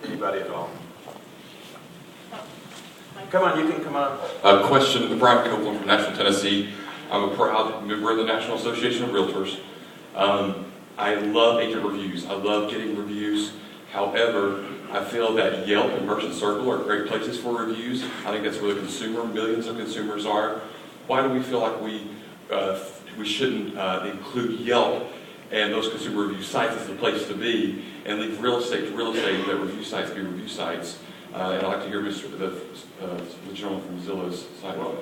Anybody at all? Come on, you can come on. A question, Brian Copeland from Nashville, Tennessee. I'm a proud member of the National Association of Realtors. I love agent reviews. I love getting reviews. However, I feel that Yelp and Merchant Circle are great places for reviews. I think that's where the consumer, millions of consumers are. Why do we feel like we shouldn't include Yelp and those consumer review sites as the place to be, and leave real estate to real estate, and let review sites be review sites? And I'd like to hear the gentleman from Zillow's side. Well,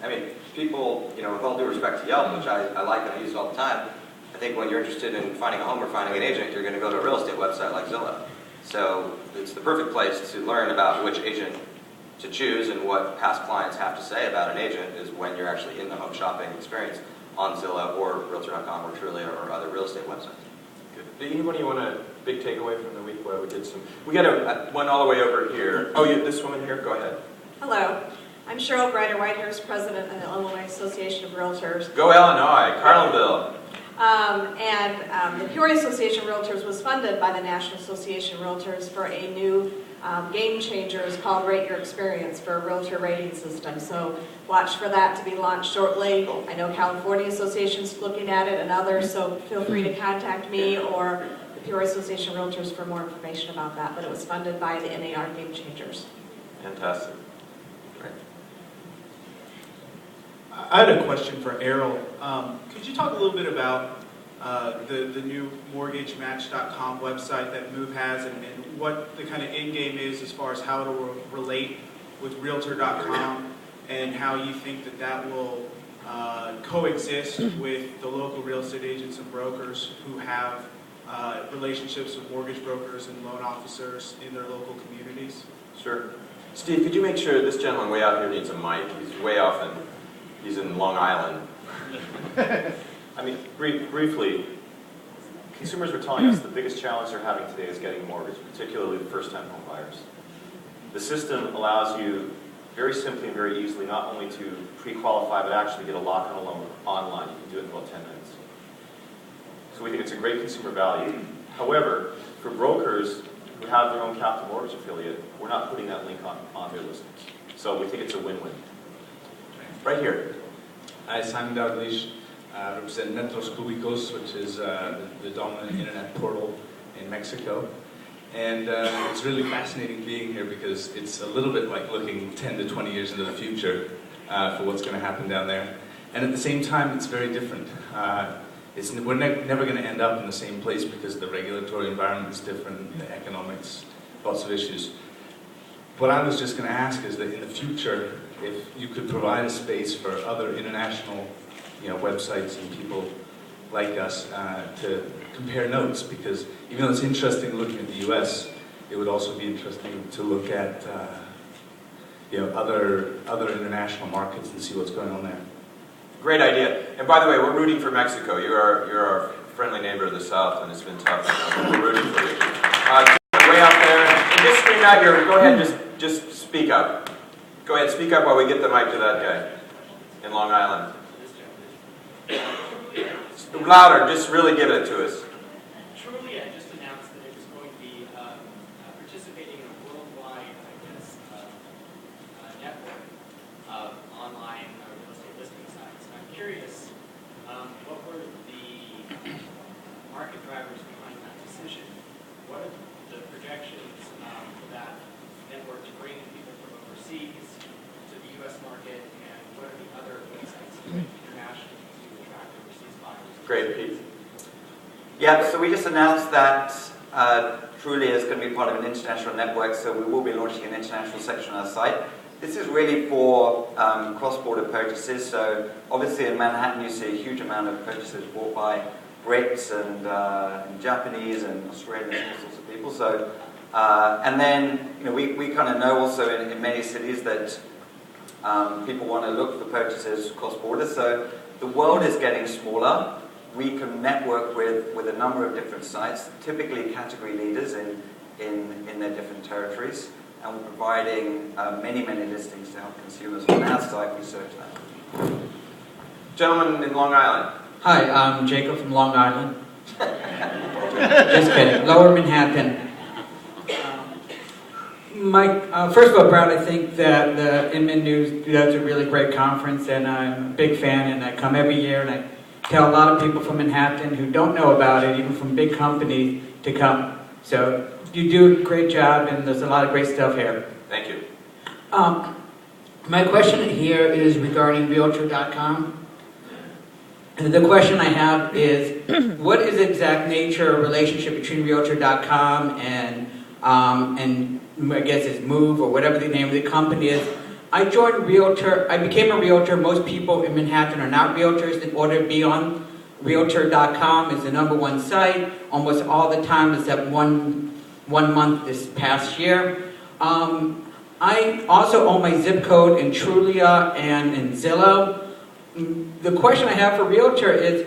I mean, people, with all due respect to Yelp, which I like and I use all the time, I think when you're interested in finding a home or finding an agent, you're going to go to a real estate website like Zillow. So it's the perfect place to learn about which agent to choose and what past clients have to say about an agent is when you're actually in the home shopping experience on Zillow or Realtor.com or Trulia or other real estate websites. Good. Anybody want a big takeaway from the week where we did some? We got one all the way over here. Oh, this woman here. Go ahead. Hello. I'm Cheryl Grider-Whitehurst, President of the Illinois Association of Realtors. Go Illinois, Carlinville. The Peoria Association of Realtors was funded by the National Association of Realtors for a new game changer. It's called Rate Your Experience for a realtor rating system. So watch for that to be launched shortly. I know California Association's looking at it and others, so feel free to contact me or the Peoria Association of Realtors for more information about that. But it was funded by the NAR Game Changers. Fantastic. Great. I had a question for Errol. Could you talk a little bit about the new MortgageMatch.com website that Move has and what the kind of end game is as far as how it will relate with Realtor.com and how you think that will coexist with the local real estate agents and brokers who have relationships with mortgage brokers and loan officers in their local communities? Sure. Steve, could you make sure this gentleman way out here needs a mic? He's way off he's in Long Island. I mean, briefly, consumers were telling us the biggest challenge they're having today is getting a mortgage, particularly the first-time home buyers. The system allows you very simply and very easily not only to pre-qualify, but actually get a lock on a loan online. You can do it in about 10 minutes. So we think it's a great consumer value. However, for brokers who have their own captive mortgage affiliate, we're not putting that link on their listings. So we think it's a win-win. Right here. Hi, Simon Dalglish. I represent Metros Cubicos, which is the dominant internet portal in Mexico. And it's really fascinating being here because it's a little bit like looking 10 to 20 years into the future for what's going to happen down there. And at the same time, it's very different. We're never going to end up in the same place because the regulatory environment is different, the economics, lots of issues. What I was just going to ask is that in the future, if you could provide a space for other international websites and people like us to compare notes, because even though it's interesting looking at the U.S., it would also be interesting to look at other international markets and see what's going on there. Great idea. And by the way, we're rooting for Mexico. You're our friendly neighbor of the South, and it's been tough. We're rooting for you. Way out there. And just scream out here. Go ahead, just speak up. Go ahead, speak up while we get the mic to that guy in Long Island. Louder, just really give it to us. Trulia just announced that it was going to be participating in a worldwide, network of online real estate listing sites. And I'm curious, what were the market drivers behind that decision? What are the projections for that network to bring people from overseas to the U.S. market, and what are the other websites internationally to attract overseas buyers? Great, Pete. Yeah, so we just announced that Trulia is going to be part of an international network, so we will be launching an international section on our site. This is really for cross-border purchases, so obviously in Manhattan you see a huge amount of purchases bought by Brits and Japanese and Australians and all sorts of people. So, and then we kind of know also in many cities that people want to look for purchases cross-border, so the world is getting smaller. We can network with a number of different sites, typically category leaders in their different territories, and we're providing many listings to help consumers on our site research that. Gentleman in Long Island. Hi, I'm Jacob from Long Island. Just kidding. Lower Manhattan. Mike, first of all, Brad, I think that the Inman News does a really great conference, and I'm a big fan, and I come every year, and I tell a lot of people from Manhattan who don't know about it, even from big companies, to come. So you do a great job, and there's a lot of great stuff here. Thank you. My question here is regarding Realtor.com. And the question I have is, what is the exact nature or relationship between Realtor.com and I guess it's Move or whatever the name of the company is? I became a realtor. Most people in Manhattan are not realtors. In order to be on Realtor.com is the #1 site. Almost all the time, except one month this past year. I also own my zip code in Trulia and in Zillow. The question I have for realtor is,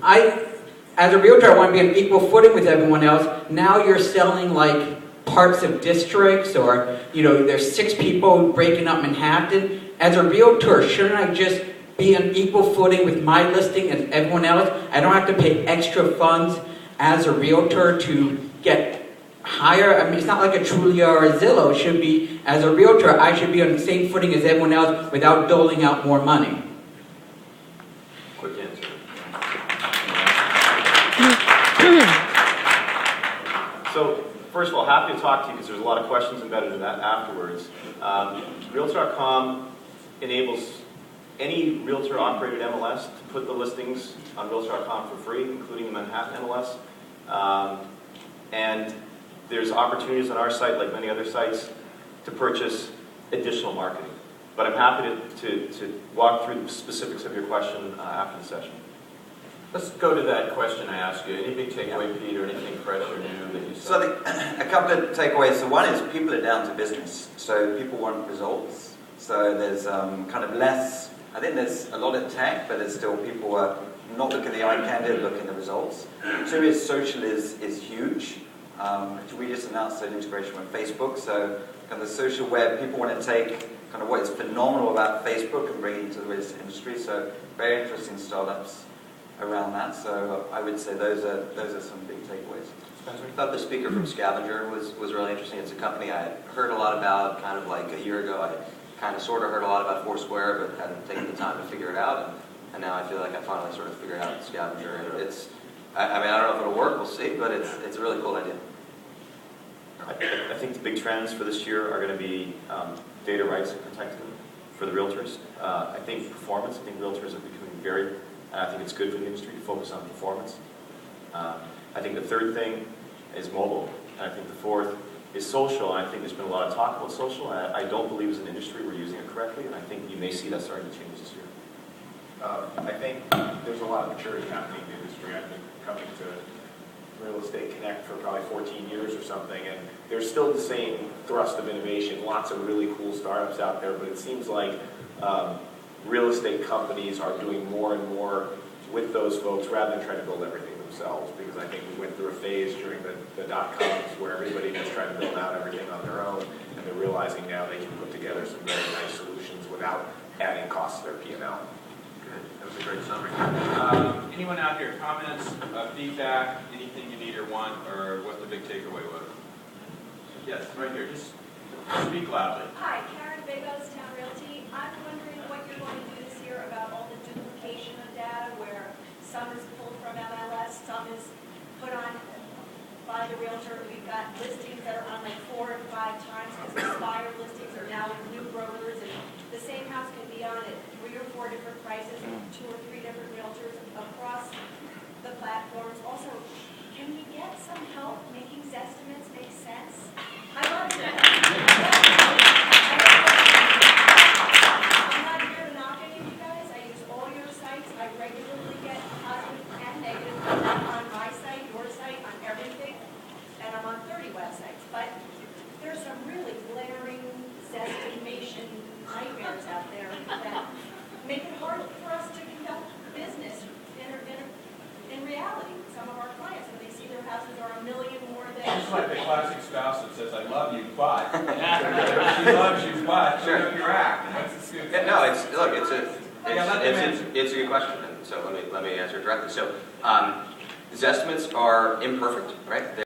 as a realtor, I want to be on equal footing with everyone else. Now you're selling like parts of districts, or there's 6 people breaking up Manhattan. As a realtor, shouldn't I just be on equal footing with my listing as everyone else? I don't have to pay extra funds as a realtor to get higher. I mean, it's not like a Trulia or a Zillow. It should be, as a realtor, I should be on the same footing as everyone else without doling out more money. Quick answer. So, first of all, happy to talk to you because there's a lot of questions embedded in that afterwards. Realtor.com enables any realtor-operated MLS to put the listings on Realtor.com for free, including the Manhattan MLS. And there's opportunities on our site, like many other sites, to purchase additional marketing. But I'm happy to walk through the specifics of your question after the session. Let's go to that question I asked you. Any big takeaway, Pete, or anything fresh or new that you saw? So I think a couple of takeaways. So one is people are down to business. So people want results. So there's kind of less, I think there's a lot of tech, but there's still people are not looking at the eye candy, looking at the results. Two is social is huge. We just announced an integration with Facebook. So kind of the social web, people want to take kind of what is phenomenal about Facebook and bring it into the real estate industry. So very interesting startups around that. So I would say those are some big takeaways. Spencer? I thought the speaker from Scavenger was really interesting. It's a company I had heard a lot about kind of like a year ago. I kind of sort of heard a lot about Foursquare, but hadn't taken the time to figure it out. And now I feel like I finally sort of figured out Scavenger. And it's, I mean, I don't know if it'll work, we'll see, but it's a really cool idea. I think the big trends for this year are going to be data rights and protected for the realtors. I think performance. I think realtors are becoming I think it's good for the industry to focus on performance. I think the third thing is mobile. And I think the fourth is social. And I think there's been a lot of talk about social. And I don't believe as an industry we're using it correctly. And I think you may see that starting to change this year. I think there's a lot of maturity happening in the industry. I've been coming to Real Estate Connect for probably 14 years or something, and there's still the same thrust of innovation, lots of really cool startups out there, but it seems like real estate companies are doing more and more with those folks rather than trying to build everything themselves, because I think we went through a phase during the dot-coms where everybody just tried to build out everything on their own, and they're realizing now they can put together some very nice solutions without adding costs to their P&L. That was a great summary. Anyone out here, comments, feedback, anything you need or want, or what the big takeaway was? Yes, right here. Just speak loudly. Hi, Karen Begos, Town Realty. I'm wondering what you're going to do this year about all the duplication of data, where some is pulled from MLS, some is put on by the realtor. We've got listings that are on like 4 and 5 times because expired listings are now with new brokers, and the same house can be on at 3 or 4 different prices and 2 or 3 different realtors across the platforms. Also, can we get some help making Zestimates make sense? I love it. I'm not here to knock any of you guys. I use all your sites. I regularly get positive and negative feedback on my site, your site, on everything. And I'm on 30 websites. But there's some really glaring Zestimation nightmares out there that make it hard for us to conduct business in reality. Some of our clients, when they see their houses are $1 million more than... It's like the classic spouse that says, I love you, but... She loves you, but... Sure. Up your act. No, it's a good question. And so let me answer it directly. So, Zestimates are imperfect, right?